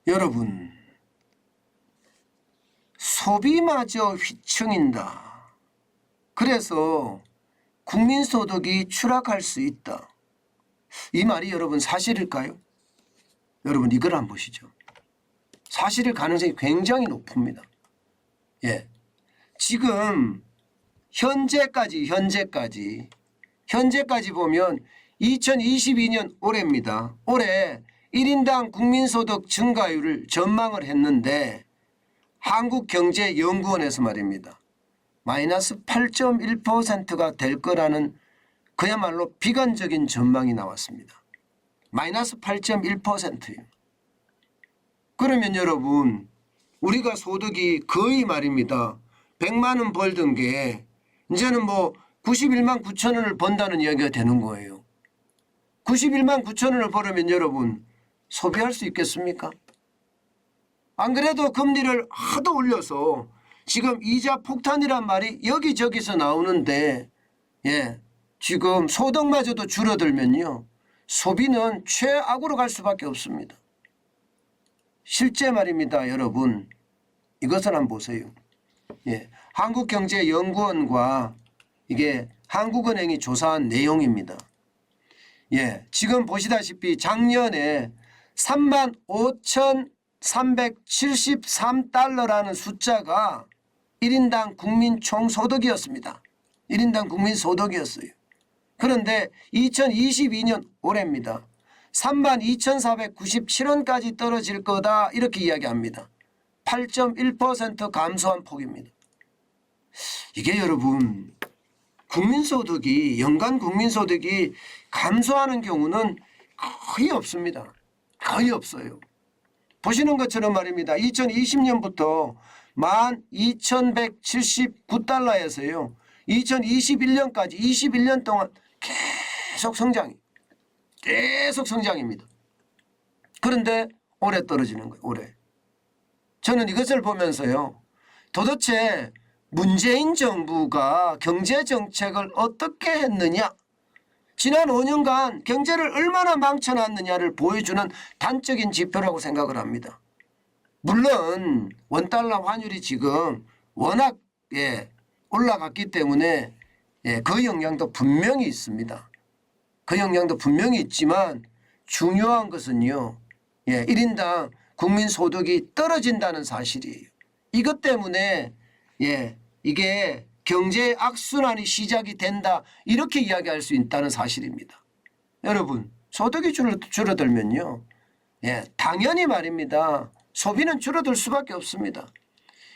여러분, 소비마저 휘청인다. 그래서 국민소득이 추락할 수 있다. 이 말이 여러분 사실일까요? 여러분 이걸 한번 보시죠. 사실일 가능성이 굉장히 높습니다. 예, 지금 현재까지 보면 2022년 올해입니다. 올해 1인당 국민소득 증가율을 전망을 했는데 한국경제연구원에서 말입니다. 마이너스 8.1%가 될 거라는 그야말로 비관적인 전망이 나왔습니다. 마이너스 8.1%예요. 그러면 여러분 우리가 소득이 거의 말입니다. 100만 원 벌던 게 이제는 뭐 91만 9천 원을 번다는 이야기가 되는 거예요. 91만 9천 원을 벌으면 여러분 소비할 수 있겠습니까? 안 그래도 금리를 하도 올려서 지금 이자 폭탄이란 말이 여기저기서 나오는데 예, 지금 소득마저도 줄어들면요. 소비는 최악으로 갈 수밖에 없습니다. 실제 말입니다. 여러분 이것을 한번 보세요. 예, 한국경제연구원과 이게 한국은행이 조사한 내용입니다. 예, 지금 보시다시피 작년에 35,373달러라는 숫자가 1인당 국민 총소득이었습니다. 1인당 국민 소득이었어요. 그런데 2022년 올해입니다. 32,497원까지 떨어질 거다 이렇게 이야기합니다. 8.1% 감소한 폭입니다. 이게 여러분 국민소득이 연간 국민소득이 감소하는 경우는 거의 없습니다. 거의 없어요. 보시는 것처럼 말입니다. 2020년부터 12,179달러에서요. 2021년까지 21년 동안 계속 성장입니다. 그런데 올해 떨어지는 거예요. 올해. 저는 이것을 보면서요. 도대체 문재인 정부가 경제정책을 어떻게 했느냐. 지난 5년간 경제를 얼마나 망쳐놨느냐를 보여주는 단적인 지표라고 생각을 합니다. 물론 원달러 환율이 지금 워낙 올라갔기 때문에 그 영향도 분명히 있습니다. 그 영향도 분명히 있지만 중요한 것은요. 1인당 국민소득이 떨어진다는 사실이에요. 이것 때문에 이게 경제의 악순환이 시작이 된다 이렇게 이야기할 수 있다는 사실입니다. 여러분 소득이 줄어들면요. 당연히 말입니다. 소비는 줄어들 수밖에 없습니다.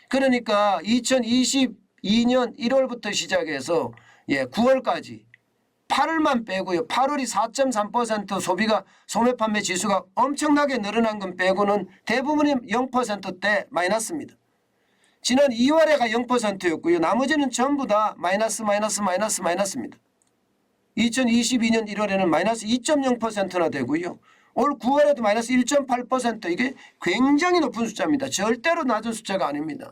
그러니까 2022년 1월부터 시작해서 9월까지 8월만 빼고요. 8월이 4.3% 소비가 소매판매 지수가 엄청나게 늘어난 건 빼고는 대부분이 0%대 마이너스입니다. 지난 2월에가 0%였고요. 나머지는 전부 다 마이너스입니다. 2022년 1월에는 마이너스 2.0%나 되고요. 올 9월에도 마이너스 1.8% 이게 굉장히 높은 숫자입니다. 절대로 낮은 숫자가 아닙니다.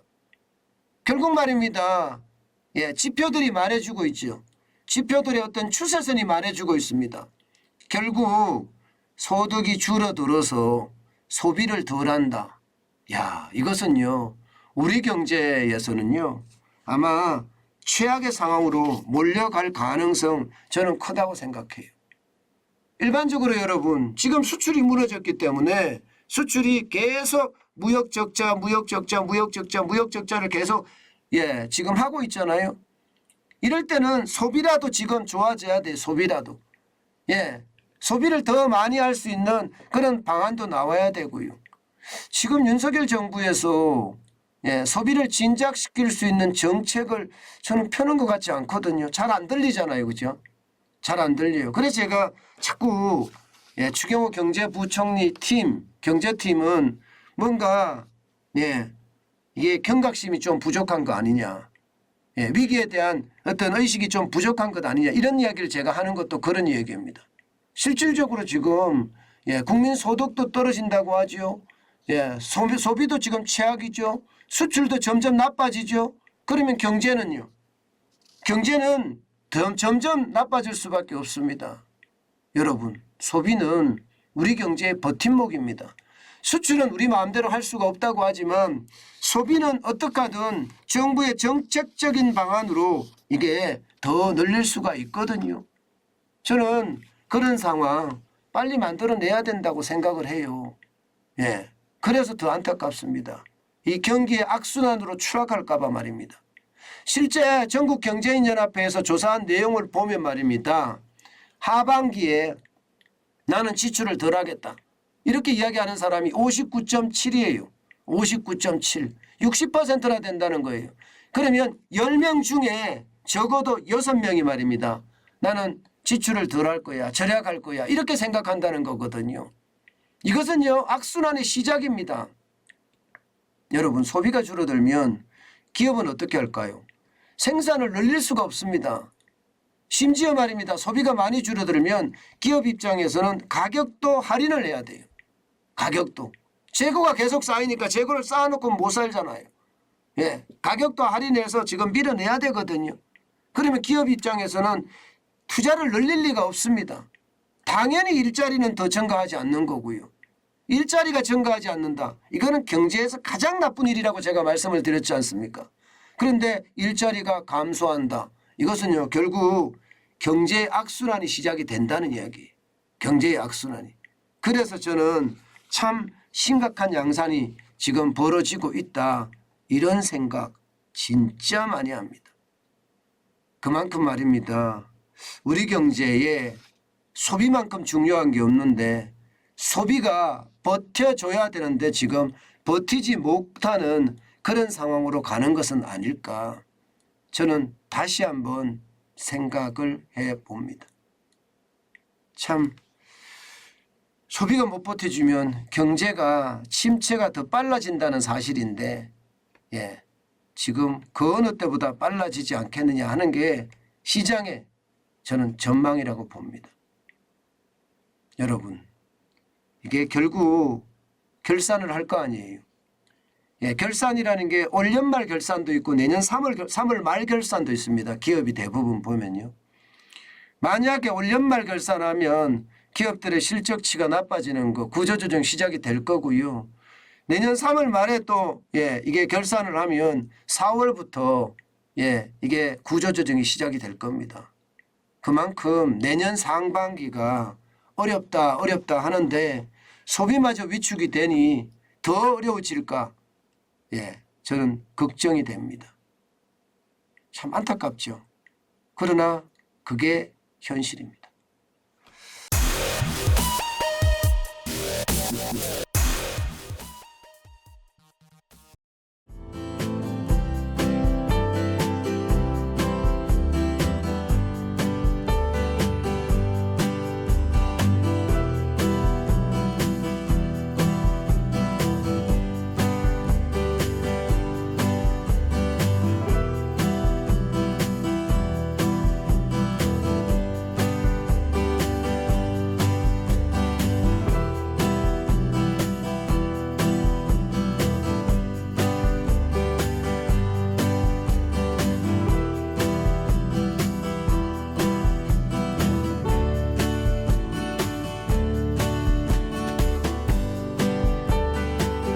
결국 말입니다. 지표들이 말해주고 있죠. 지표들의 어떤 추세선이 말해주고 있습니다. 결국 소득이 줄어들어서 소비를 덜한다. 야, 이것은요. 우리 경제에서는요. 아마 최악의 상황으로 몰려갈 가능성 저는 크다고 생각해요. 일반적으로 여러분 지금 수출이 무너졌기 때문에 수출이 계속 무역적자를 계속 지금 하고 있잖아요. 이럴 때는 소비라도 지금 좋아져야 돼. 소비라도. 소비를 더 많이 할 수 있는 그런 방안도 나와야 되고요. 지금 윤석열 정부에서 소비를 진작시킬 수 있는 정책을 저는 펴는 것 같지 않거든요. 잘 안 들리잖아요. 그죠? 잘 안 들려요. 그래서 제가 자꾸 추경호 경제부총리 경제팀은 뭔가 이게 경각심이 좀 부족한 거 아니냐. 위기에 대한 어떤 의식이 좀 부족한 것 아니냐. 이런 이야기를 제가 하는 것도 그런 이야기입니다. 실질적으로 지금 국민 소득도 떨어진다고 하죠. 소비도 지금 최악이죠. 수출도 점점 나빠지죠. 그러면 경제는요. 경제는 점점 나빠질 수밖에 없습니다. 여러분 소비는 우리 경제의 버팀목입니다. 수출은 우리 마음대로 할 수가 없다고 하지만 소비는 어떻게 하든 정부의 정책적인 방안으로 이게 더 늘릴 수가 있거든요. 저는 그런 상황 빨리 만들어내야 된다고 생각을 해요. 예, 그래서 더 안타깝습니다. 이 경기의 악순환으로 추락할까 봐 말입니다. 실제 전국경제인연합회에서 조사한 내용을 보면 말입니다. 하반기에 나는 지출을 덜 하겠다. 이렇게 이야기하는 사람이 59.7이에요. 59.7. 60%나 된다는 거예요. 그러면 10명 중에 적어도 6명이 말입니다. 나는 지출을 덜 할 거야. 절약할 거야. 이렇게 생각한다는 거거든요. 이것은요, 악순환의 시작입니다. 여러분, 소비가 줄어들면 기업은 어떻게 할까요? 생산을 늘릴 수가 없습니다. 심지어 말입니다. 소비가 많이 줄어들면 기업 입장에서는 가격도 할인을 해야 돼요. 가격도. 재고가 계속 쌓이니까 재고를 쌓아놓고 못 살잖아요. 예, 가격도 할인해서 지금 밀어내야 되거든요. 그러면 기업 입장에서는 투자를 늘릴 리가 없습니다. 당연히 일자리는 더 증가하지 않는 거고요. 일자리가 증가하지 않는다. 이거는 경제에서 가장 나쁜 일이라고 제가 말씀을 드렸지 않습니까? 그런데 일자리가 감소한다. 이것은요, 결국 경제의 악순환이 시작이 된다는 이야기예요. 경제의 악순환이. 그래서 저는 참 심각한 양상이 지금 벌어지고 있다. 이런 생각 진짜 많이 합니다. 그만큼 말입니다. 우리 경제에 소비만큼 중요한 게 없는데 소비가 버텨줘야 되는데 지금 버티지 못하는 그런 상황으로 가는 것은 아닐까. 저는 다시 한번 생각을 해봅니다. 참 소비가 못 버텨주면 경제가 침체가 더 빨라진다는 사실인데 예, 지금 그 어느 때보다 빨라지지 않겠느냐 하는 게 시장의 저는 전망이라고 봅니다. 여러분, 이게 결국 결산을 할 거 아니에요. 예, 결산이라는 게 올 연말 결산도 있고 내년 3월 말 결산도 있습니다. 기업이 대부분 보면요. 만약에 올 연말 결산하면 기업들의 실적치가 나빠지는 거 구조조정 시작이 될 거고요. 내년 3월 말에 또 이게 결산을 하면 4월부터 이게 구조조정이 시작이 될 겁니다. 그만큼 내년 상반기가 어렵다 하는데 소비마저 위축이 되니 더 어려워질까? 저는 걱정이 됩니다. 참 안타깝죠. 그러나 그게 현실입니다.